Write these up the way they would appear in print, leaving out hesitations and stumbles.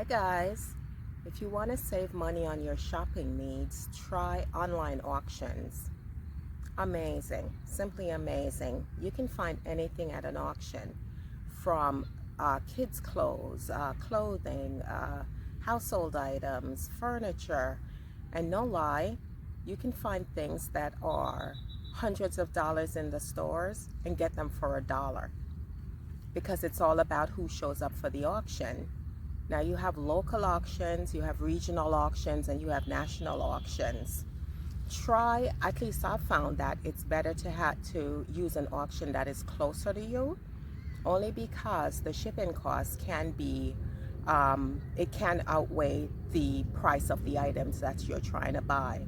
Hi guys, if you want to save money on your shopping needs, try online auctions. Amazing, simply amazing. You can find anything at an auction, from kids clothes, clothing, household items, furniture, and no lie, you can find things that are hundreds of dollars in the stores and get them for $1, because it's all about who shows up for the auction. Now you have local auctions, you have regional auctions, and you have national auctions. Try, at least I've found that it's better to use an auction that is closer to you, only because the shipping costs can be, it can outweigh the price of the items that you're trying to buy.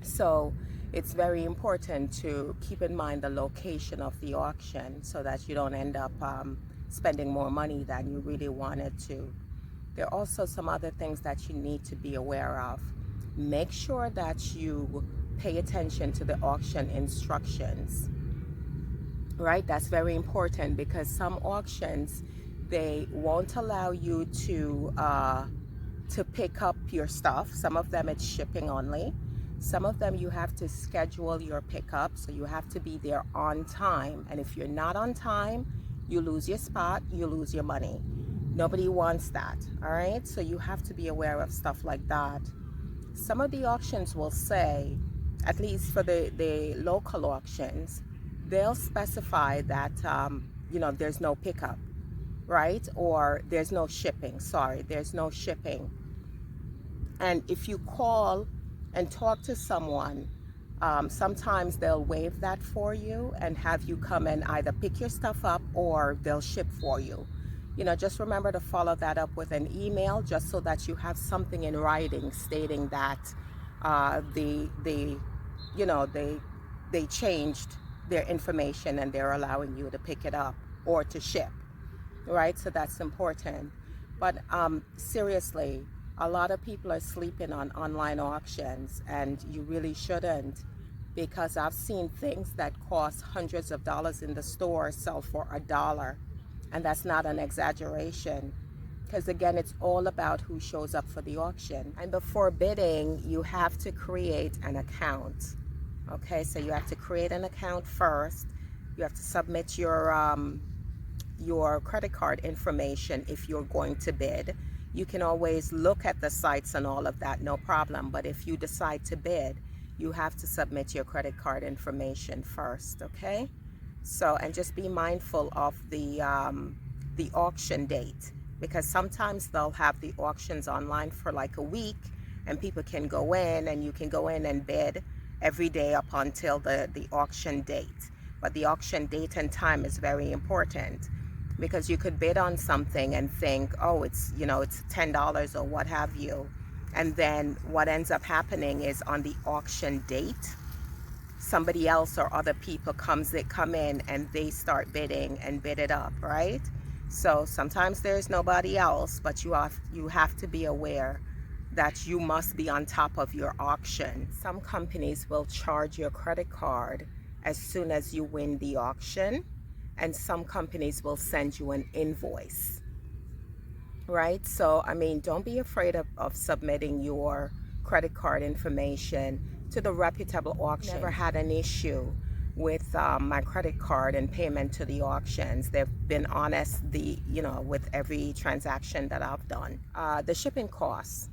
So it's very important to keep in mind the location of the auction so that you don't end up spending more money than you really wanted to. There are also some other things that you need to be aware of. Make sure that you pay attention to the auction instructions, right? That's very important, because some auctions, they won't allow you to pick up your stuff. Some of them it's shipping only. Some of them you have to schedule your pickup, so you have to be there on time. And if you're not on time, you lose your spot, you lose your money. Nobody wants that, all right? So you have to be aware of stuff like that. Some of the auctions will say, at least for the local auctions, they'll specify that, there's no pickup, right? Or there's no shipping, sorry, there's no shipping. And if you call and talk to someone, sometimes they'll waive that for you and have you come and either pick your stuff up or they'll ship for you. Just remember to follow that up with an email, just so that you have something in writing stating that they changed their information and they're allowing you to pick it up or to ship, right? So that's important. But seriously, a lot of people are sleeping on online auctions, and you really shouldn't, because I've seen things that cost hundreds of dollars in the store sell for $1. And that's not an exaggeration, because again, it's all about who shows up for the auction. And before bidding, you have to create an account. Okay, so you have to create an account first. You have to submit your credit card information if you're going to bid. You can always look at the sites and all of that, no problem. But if you decide to bid, you have to submit your credit card information first, okay? So, and just be mindful of the auction date, because sometimes they'll have the auctions online for like a week, and people can go in and you can go in and bid every day up until the auction date. But the auction date and time is very important, because you could bid on something and think, oh, it's $10 or what have you. And then what ends up happening is, on the auction date, somebody else or other people come in and they start bidding and bid it up, right? So sometimes there's nobody else, but you have to be aware that you must be on top of your auction. Some companies will charge your credit card as soon as you win the auction, and some companies will send you an invoice, right? So, I mean, don't be afraid of submitting your credit card information to the reputable auction. Never had an issue with my credit card and payment to the auctions. They've been honest, with every transaction that I've done. The shipping costs.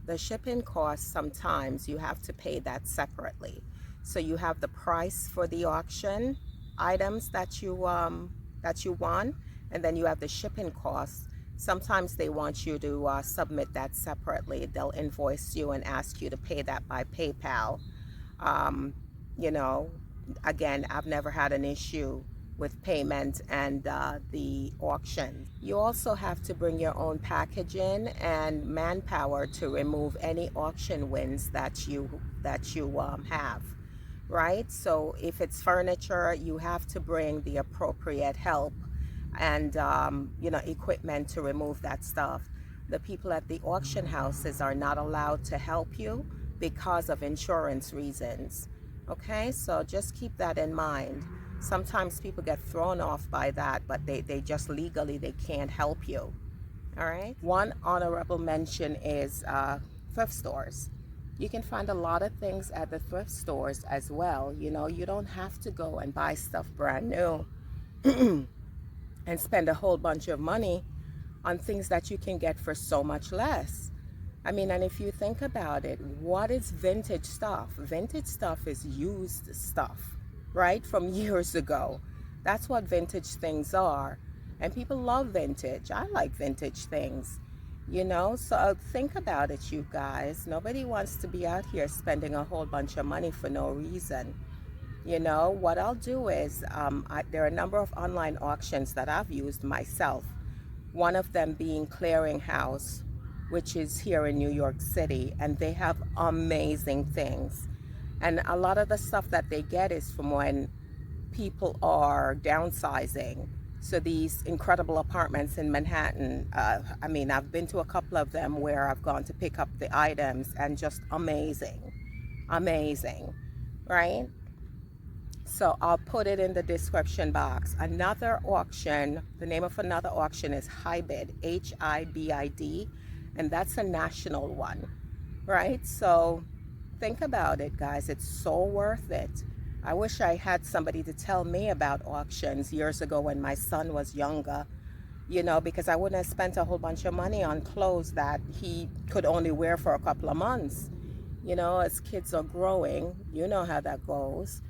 Sometimes you have to pay that separately. So you have the price for the auction items that you won, and then you have the shipping costs. Sometimes they want you to submit that separately. They'll invoice you and ask you to pay that by PayPal. Again, I've never had an issue with payment and the auction. You also have to bring your own packaging and manpower to remove any auction wins that you have, right? So if it's furniture, you have to bring the appropriate help and equipment to remove that stuff. The people at the auction houses are not allowed to help you because of insurance reasons. Okay, so just keep that in mind. Sometimes people get thrown off by that, but they just legally they can't help you. All right. One honorable mention is thrift stores. You can find a lot of things at the thrift stores as well. You know, you don't have to go and buy stuff brand new and spend a whole bunch of money on things that you can get for so much less. I mean, and if you think about it, what is vintage stuff? Vintage stuff is used stuff, right? From years ago. That's what vintage things are. And people love vintage. I like vintage things, you know? So think about it, you guys. Nobody wants to be out here spending a whole bunch of money for no reason. You know, what I'll do is there are a number of online auctions that I've used myself. One of them being Clearinghouse, which is here in New York City, and they have amazing things. And a lot of the stuff that they get is from when people are downsizing. So these incredible apartments in Manhattan, I mean, I've been to a couple of them where I've gone to pick up the items, and just amazing, amazing, right? So I'll put it in the description box. Another auction, the name of another auction is Hibid, Hibid, and that's a national one, right? So think about it, guys. It's so worth it. I wish I had somebody to tell me about auctions years ago when my son was younger, you know, because I wouldn't have spent a whole bunch of money on clothes that he could only wear for a couple of months. You know, as kids are growing, you know how that goes.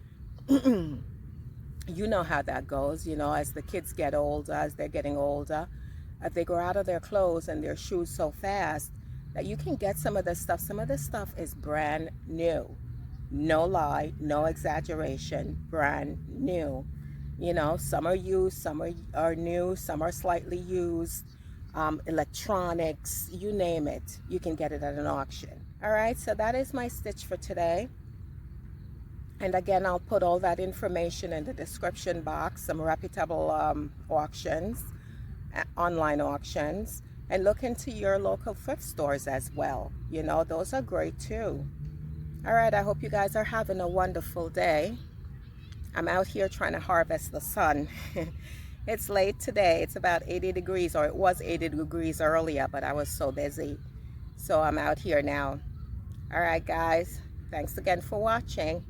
You know how that goes, you know, as the kids get older, as they're getting older, they grow out of their clothes and their shoes so fast that you can get some of this stuff. Some of this stuff is brand new. No lie, no exaggeration, brand new. You know, some are used, some are new, some are slightly used. Electronics, you name it, you can get it at an auction. All right, so that is my stitch for today. And again, I'll put all that information in the description box, some reputable auctions, online auctions, and look into your local thrift stores as well. You know, those are great too. All right, I hope you guys are having a wonderful day. I'm out here trying to harvest the sun. It's late today. It's about 80 degrees, or it was 80 degrees earlier, but I was so busy. So I'm out here now. All right, guys, thanks again for watching.